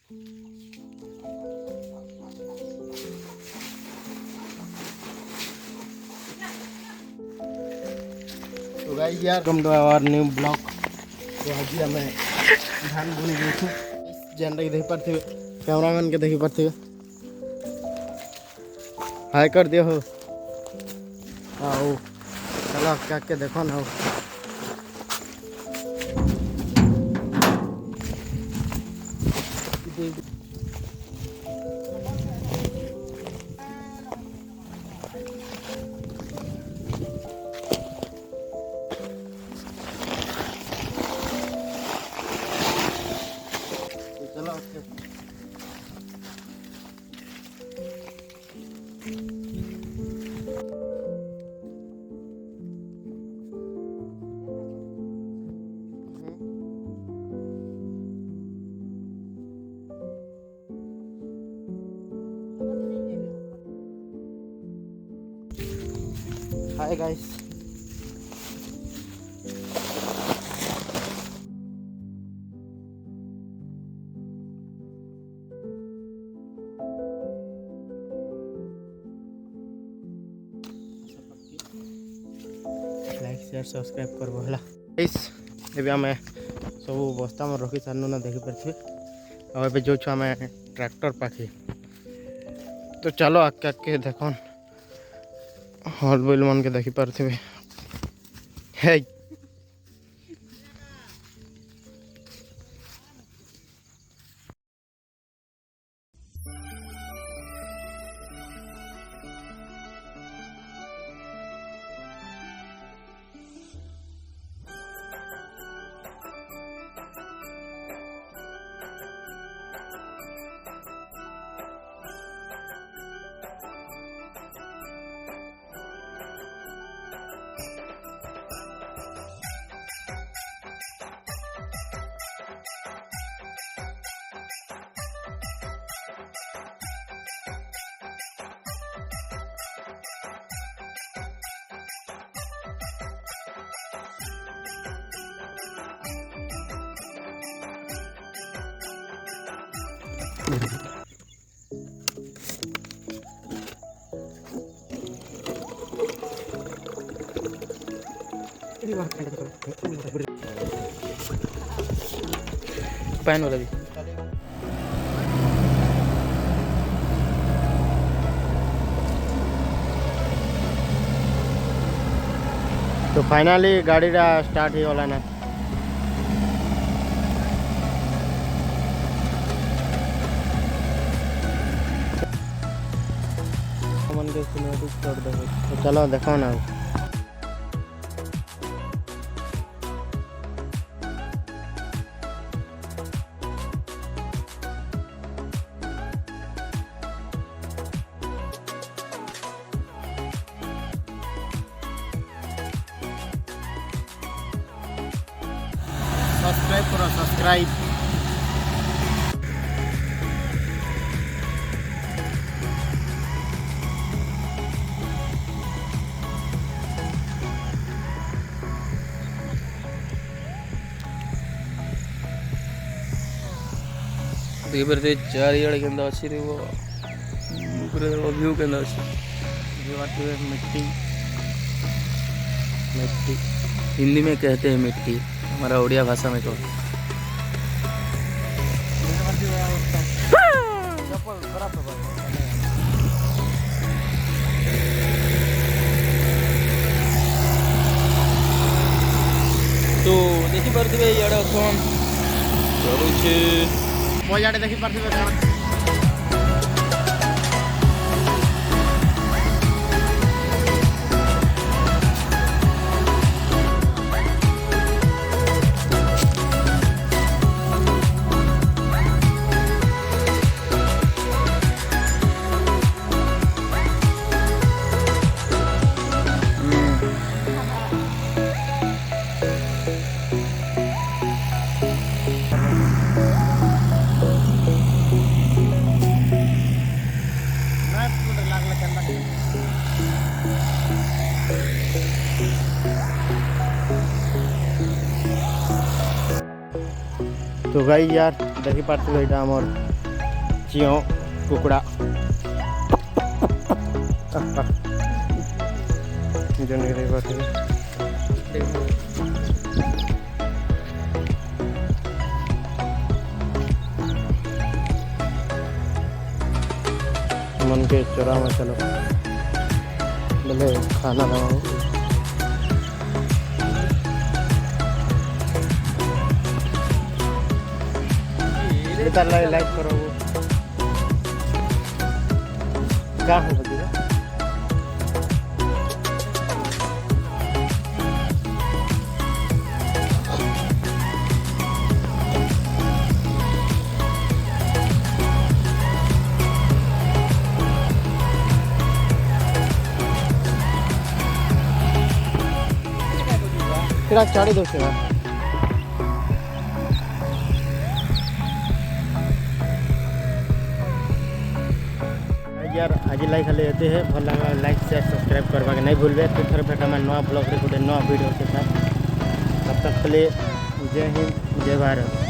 तो गाइस यार come to our new blog. तो आज आम धान बुणी देछु जेनटा कि देखि पारथिबे कैमरामैन के देखि पारथिबे हाय कर दियो हो। आओ चलो क्या के देखो ना। चलो okay hi guys. Like share subscribe करबो हला गाइस। एबे हमें सब बस्ता में रखी सारनु ना देखि परथिबे। और एबे जो छ हमें ट्रैक्टर पाखी। तो चलो आके आके देखन हल बैल मन के देखि परथिबे। हे पैन वाला भी तो फाइनली गाड़ी स्टार्ट ही वाला ना। मन के सिनेमैटिक छोड़ दो तो चलो देखो ना। सब्सक्राइब करो सब्सक्राइब। देखिए चारियाड़े के अच्छी रे वो व्यू के अच्छी मिट्टी मिट्टी हिंदी में कहते हैं मिट्टी, हमारा उड़िया भाषा में कहो। तो देखी पारे इे असन चलुचे मजाटे देखी पारे। तो भाई यार देखी पार्थिव यहाँ आमर चिओ कुकुड़ा जन देख पार्थिव मन के चरा में चलो बोले खाना बनाओ लाइक करो क्या हो बजेगा चाड़ी दो से यार आज लाइक खाली ये है भल लगा लाइक शेयर सब्सक्राइब करवा के नहीं भूलबे। फिर थोड़ा भेटा मैं नया ब्लॉग रे गोटे नया वीडियो के साथ। तब तक के लिए जय हिंद जय भारत।